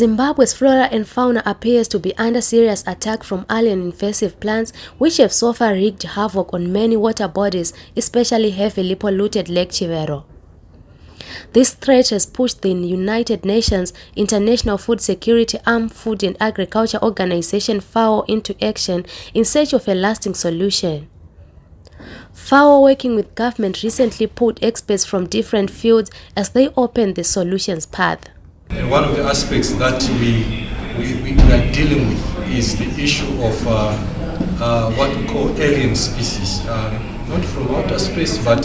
Zimbabwe's flora and fauna appears to be under serious attack from alien invasive plants which have so far wreaked havoc on many water bodies, especially heavily polluted Lake Chivero. This threat has pushed the United Nations International Food Security Arm Food and Agriculture Organization FAO into action in search of a lasting solution. FAO, working with government, recently pulled experts from different fields as they opened the solutions path. And one of the aspects that we are dealing with is the issue of what we call alien species. Not from outer space, but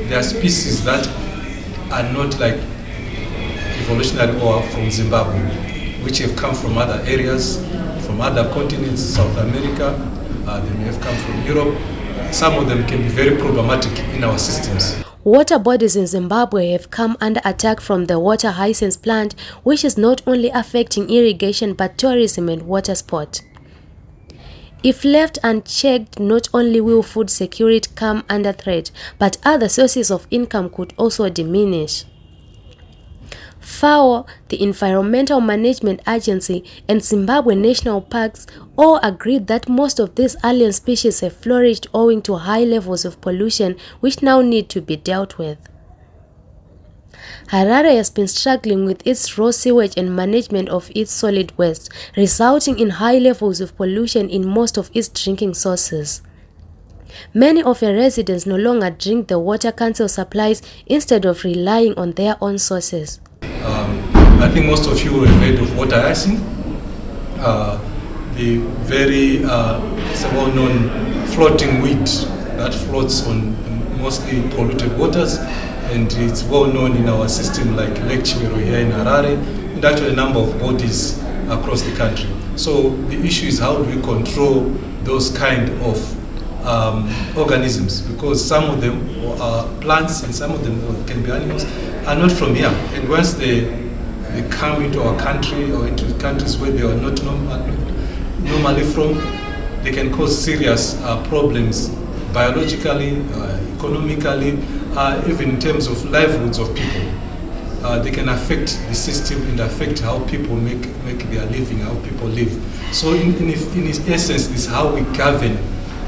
there are species that are not like evolutionary or from Zimbabwe, which have come from other areas, from other continents, South America, they may have come from Europe. Some of them can be very problematic in our systems. Water bodies in Zimbabwe have come under attack from the water hyacinth plant, which is not only affecting irrigation but tourism and water sport. If left unchecked, not only will food security come under threat, but other sources of income could also diminish. FAO, the Environmental Management Agency, and Zimbabwe National Parks all agreed that most of these alien species have flourished owing to high levels of pollution which now need to be dealt with. Harare has been struggling with its raw sewage and management of its solid waste, resulting in high levels of pollution in most of its drinking sources. Many of the residents no longer drink the water council supplies instead of relying on their own sources. I think most of you have heard of water hyacinth, the very well-known floating weed that floats on mostly polluted waters, and it's well known in our system like Lake Chivero here in Harare, and actually a number of bodies across the country. So the issue is how do we control those kind of organisms, because some of them are plants and some of them can be animals, are not from here, and once they come into our country or into countries where they are not normally from, they can cause serious problems biologically, economically, even in terms of livelihoods of people. They can affect the system and affect how people make their living, how people live. So in essence, this is how we govern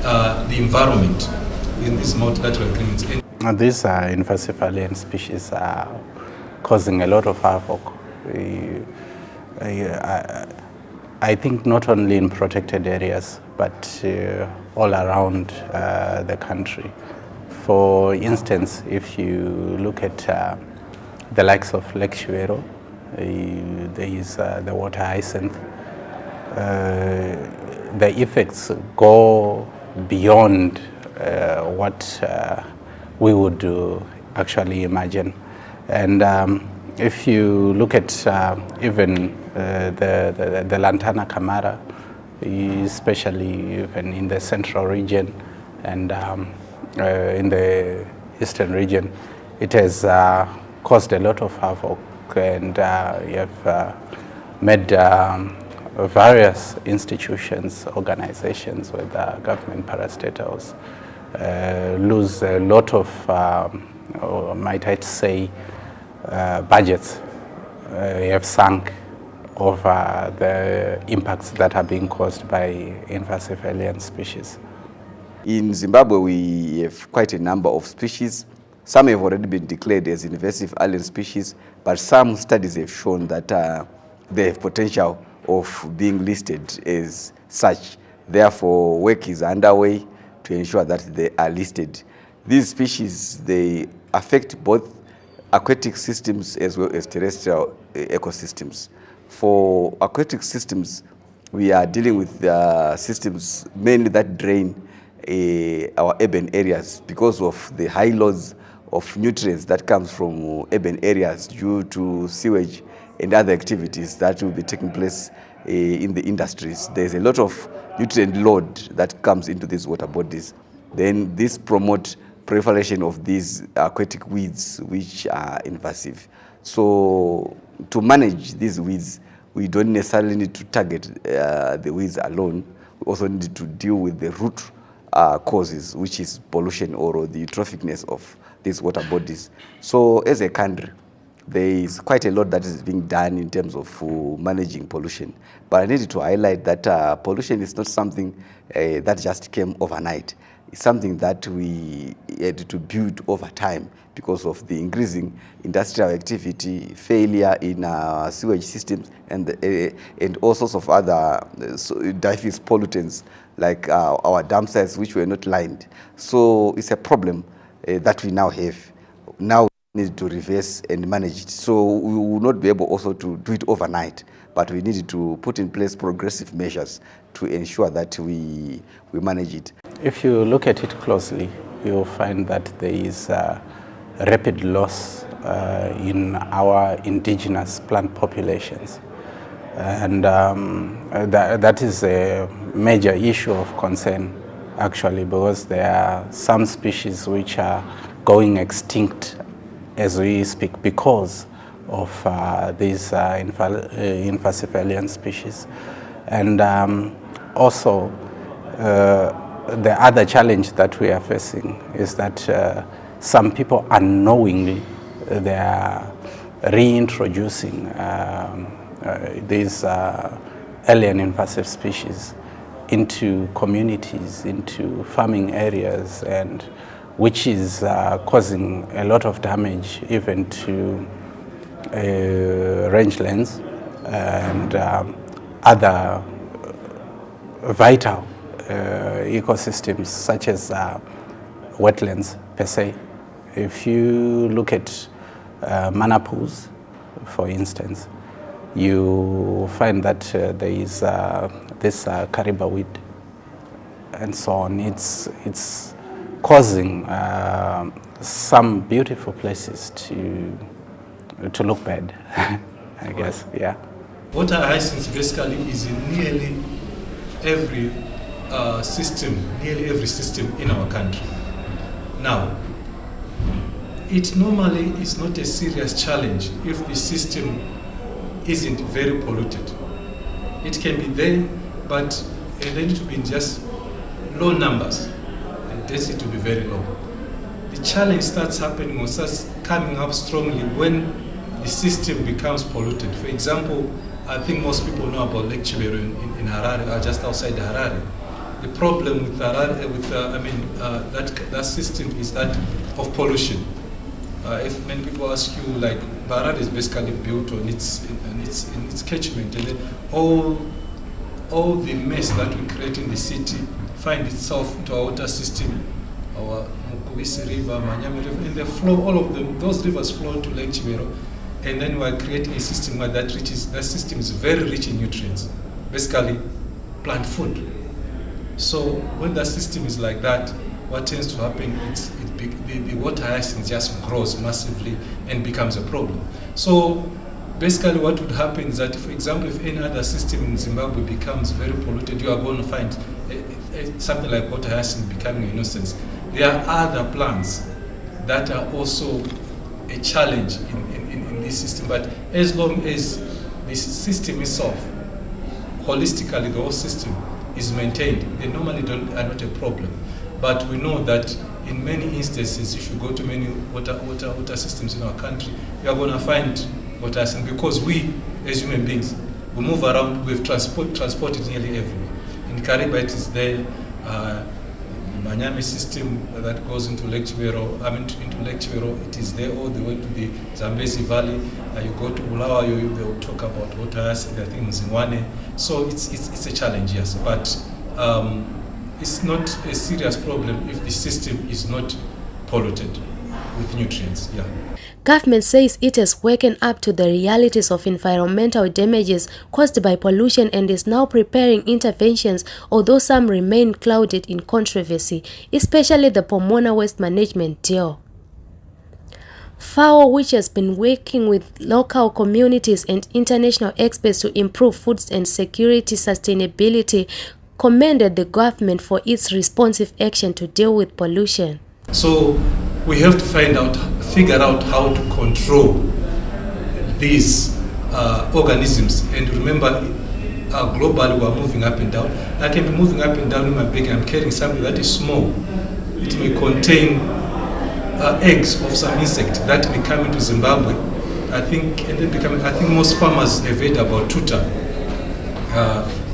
the environment in these multilateral agreements. These invasive alien species are causing a lot of havoc. I think not only in protected areas, but all around the country. For instance, if you look at the likes of Lake Chivero, there is the water hyacinth. The effects go beyond what we would actually imagine. And if you look at even the Lantana Camara, especially even in the central region and in the eastern region, it has caused a lot of havoc, and you have made various institutions, organizations with government parastatals lose a lot of, or might I say, budgets have sunk over the impacts that are being caused by invasive alien species. In Zimbabwe, we have quite a number of species. Some have already been declared as invasive alien species, but some studies have shown that they have potential of being listed as such. Therefore, work is underway to ensure that they are listed. These species, they affect both aquatic systems as well as terrestrial ecosystems. For aquatic systems, we are dealing with systems mainly that drain our urban areas because of the high loads of nutrients that comes from urban areas due to sewage and other activities that will be taking place in the industries. There's a lot of nutrient load that comes into these water bodies. Then this promotes proliferation of these aquatic weeds which are invasive. So to manage these weeds, we don't necessarily need to target the weeds alone. We also need to deal with the root causes, which is pollution or the eutropicness of these water bodies. So as a country, there is quite a lot that is being done in terms of managing pollution. But I needed to highlight that pollution is not something that just came overnight. It's something that we had to build over time because of the increasing industrial activity, failure in our sewage systems, and all sorts of other diffuse pollutants like our dump sites which were not lined. So it's a problem that we now have. Now we need to reverse and manage it. So we will not be able also to do it overnight, but we needed to put in place progressive measures to ensure that we manage it. If you look at it closely, you'll find that there is a rapid loss in our indigenous plant populations. And that is a major issue of concern, actually, because there are some species which are going extinct as we speak because of these invasive alien species. And also, the other challenge that we are facing is that some people unknowingly they are reintroducing these alien invasive species into communities, into farming areas, and which is causing a lot of damage even to rangelands and other vital ecosystems such as wetlands per se. If you look at manapus, for instance, you find that there is this cariba weed and so on. It's causing some beautiful places to look bad, I guess, yeah. Water hyacinth basically is in nearly every system in our country. Now, it normally is not a serious challenge if the system isn't very polluted. It can be there, but they need to be in just low numbers. The density to be very low. The challenge starts happening or starts coming up strongly when the system becomes polluted. For example, I think most people know about Lake Chivero in Harare, or just outside Harare. The problem with Harare, that system is that of pollution. If many people ask you, like, Harare is basically built on its catchment, and then all the mess that we create in the city find itself into our water system, our Mukubisi River, Manyami River, and they flow, all of them, those rivers flow to Lake Chivero, and then we are creating a system where that system is very rich in nutrients, basically plant food. So when that system is like that, what tends to happen is the water hyacinth just grows massively and becomes a problem. So basically what would happen is that, for example, if any other system in Zimbabwe becomes very polluted, you are going to find something like water hyacinth becoming a nuisance. There are other plants that are also a challenge in this system, but as long as this system itself, holistically the whole system, is maintained, they normally are not a problem. But we know that in many instances, if you go to many water systems in our country, you are going to find water hyacinth because we, as human beings, we move around. We've transported nearly everywhere. In Kariba, it is there. The Manyami system that goes into Lake Chivero, it is there all the way to the Zambezi Valley. You go to Bulawa, they will talk about water hyacinth, I think in Zimwane. So it's a challenge, yes, but it's not a serious problem if the system is not polluted with nutrients, yeah. Government says it has woken up to the realities of environmental damages caused by pollution and is now preparing interventions, although some remain clouded in controversy, especially the Pomona Waste Management deal. FAO, which has been working with local communities and international experts to improve food and security sustainability, commended the government for its responsive action to deal with pollution. So we have to figure out how to control these organisms. And remember, globally we are moving up and down. I can be moving up and down in my bag. I'm carrying something that is small. It may contain eggs of some insect that may come into Zimbabwe I think most farmers have heard about tuta,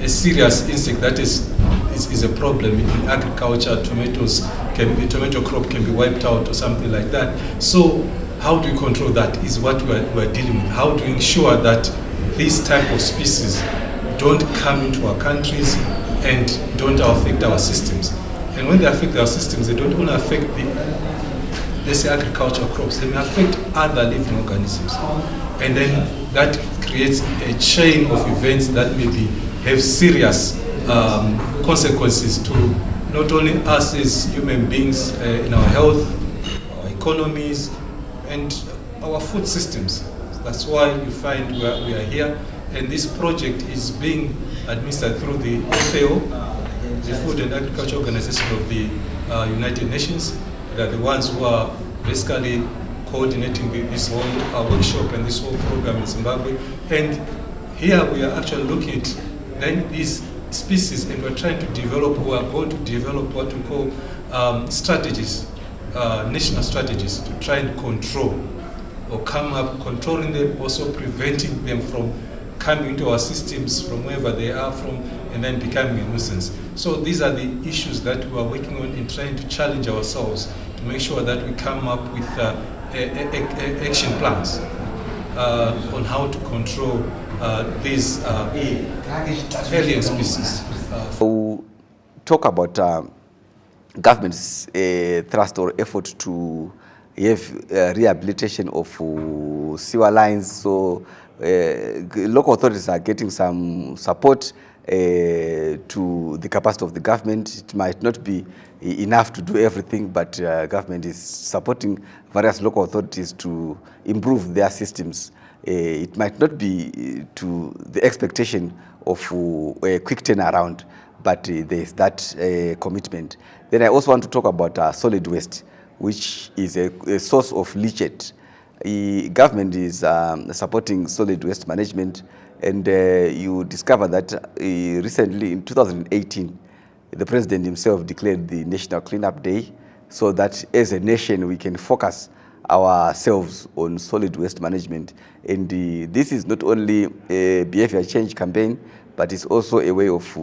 a serious insect that is a problem in agriculture. Tomato crop can be wiped out or something like that. So how do we control that is what we're dealing with. How do we ensure that these type of species don't come into our countries and don't affect our systems? And when they affect our systems, they don't only affect let's say agricultural crops, they may affect other living organisms. And then that creates a chain of events that maybe have serious consequences to not only us as human beings in our health, our economies, and our food systems. That's why you find we are here. And this project is being administered through the FAO, the Food and Agriculture Organization of the United Nations. They are the ones who are basically coordinating this whole workshop and this whole program in Zimbabwe. And here we are actually looking at then these species, and we're trying to develop, we are going to develop what we call strategies, national strategies to try and control or come up controlling them, also preventing them from coming into our systems from wherever they are from and then becoming a nuisance. So these are the issues that we are working on in trying to challenge ourselves to make sure that we come up with action plans on how to control these alien species. We'll talk about government's thrust or effort to have rehabilitation of sewer lines. So local authorities are getting some support to the capacity of the government. It might not be enough to do everything, but government is supporting various local authorities to improve their systems. It might not be to the expectation of a quick turnaround, but there's that commitment. Then I also want to talk about solid waste, which is a source of leachate. Government is supporting solid waste management, and you discover that recently in 2018, the president himself declared the National Cleanup Day, so that as a nation we can focus ourselves on solid waste management. And this is not only a behavior change campaign, but it's also a way of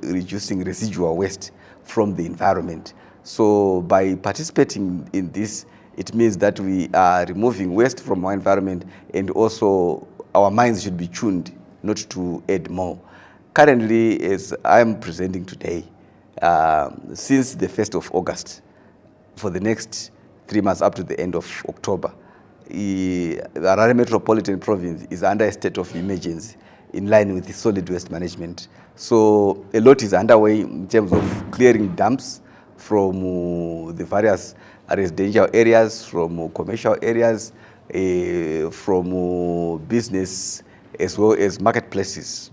reducing residual waste from the environment. So by participating in this, it means that we are removing waste from our environment, and also our minds should be tuned not to add more. Currently, as I'm presenting today, since the 1st of August, for the next 3 months up to the end of October, the Harare Metropolitan Province is under a state of emergency in line with the solid waste management. So a lot is underway in terms of clearing dumps from the various residential areas, from commercial areas, from business, as well as marketplaces,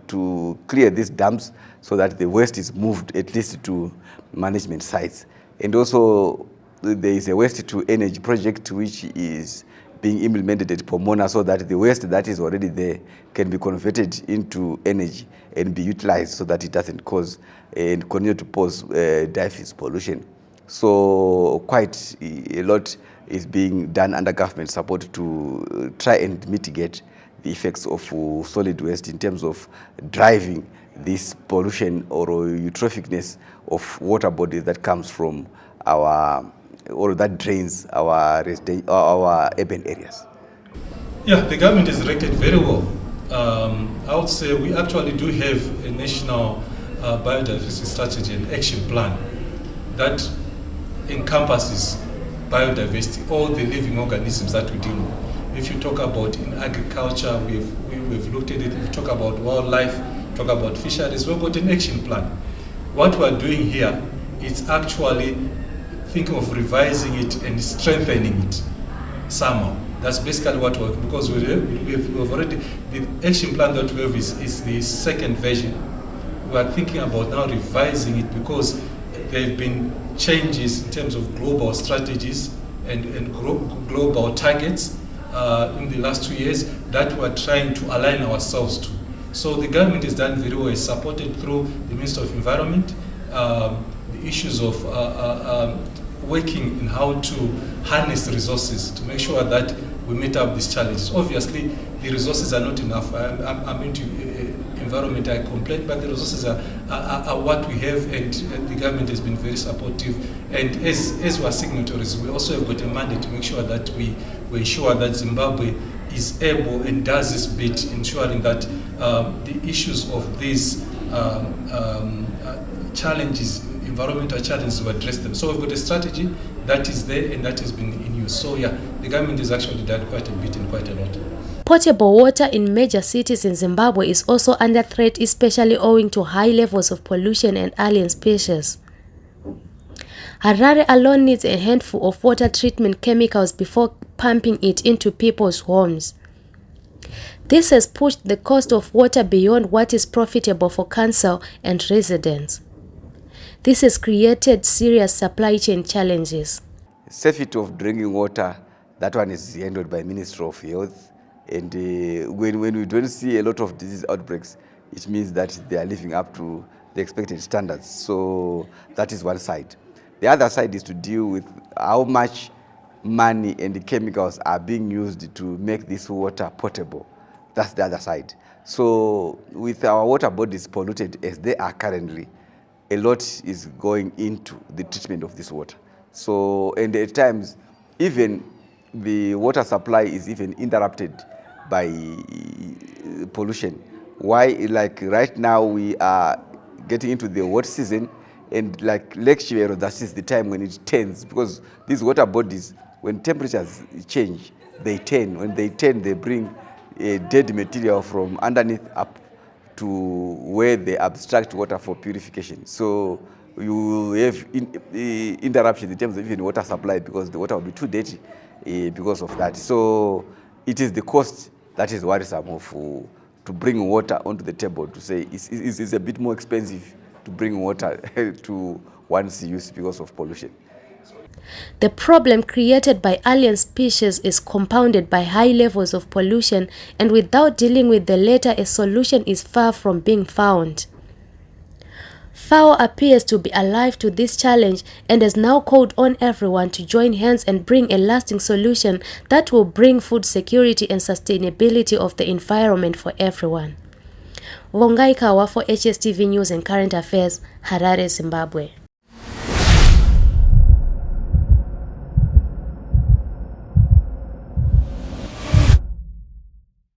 to clear these dumps so that the waste is moved at least to management sites. And also there is a waste to energy project which is being implemented at Pomona, so that the waste that is already there can be converted into energy and be utilized so that it doesn't cause and continue to pose diffuse pollution. So quite a lot is being done under government support to try and mitigate the effects of solid waste in terms of driving this pollution or eutropicness of water bodies that comes from our, or that drains our urban areas. Yeah, the government is directed very well. I would say we actually do have a national biodiversity strategy and action plan that encompasses biodiversity, all the living organisms that we deal with. If you talk about in agriculture, we've looked at it. If you talk about wildlife, talk about fisheries, we've got an action plan. What we're doing here is actually thinking of revising it and strengthening it somehow. That's basically what we're, because we've already, the action plan that we have is the second version. We are thinking about now revising it because there have been changes in terms of global strategies and global targets in the last 2 years that we're trying to align ourselves to. So the government is done very well. It's supported through the Minister of Environment, the issues of working in how to harness resources to make sure that we meet up these challenges. Obviously, the resources are not enough. I'm into environment, I complain, but the resources are what we have, and the government has been very supportive. And as we are signatories, we also have got a mandate to make sure that we ensure that Zimbabwe is able and does this bit, ensuring that the issues of these challenges, environmental challenges, we address them. So we've got a strategy that is there and that has been in use. So yeah, the government has actually done quite a bit and quite a lot. Potable water in major cities in Zimbabwe is also under threat, especially owing to high levels of pollution and alien species. Harare alone needs a handful of water treatment chemicals before pumping it into people's homes. This has pushed the cost of water beyond what is profitable for council and residents. This has created serious supply chain challenges. Safety of drinking water, that one is handled by Ministry of Health. And when we don't see a lot of disease outbreaks, it means that they are living up to the expected standards. So that is one side. The other side is to deal with how much money and the chemicals are being used to make this water potable. That's the other side. So with our water bodies polluted as they are currently, a lot is going into the treatment of this water. So, and at times, even the water supply is even interrupted by pollution. Why? Like right now we are getting into the wet season, and like Lake Chivero, that is the time when it turns, because these water bodies, when temperatures change, they turn. When they turn, they bring a dead material from underneath up to where they abstract water for purification. So you have interruptions in terms of even water supply, because the water will be too dirty because of that. So it is the cost that is worrisome to bring water onto the table, to say it's a bit more expensive to bring water to one's use because of pollution. The problem created by alien species is compounded by high levels of pollution, and without dealing with the latter, a solution is far from being found. FAO appears to be alive to this challenge and has now called on everyone to join hands and bring a lasting solution that will bring food security and sustainability of the environment for everyone. Vongai Kawa for HSTV News and Current Affairs, Harare, Zimbabwe.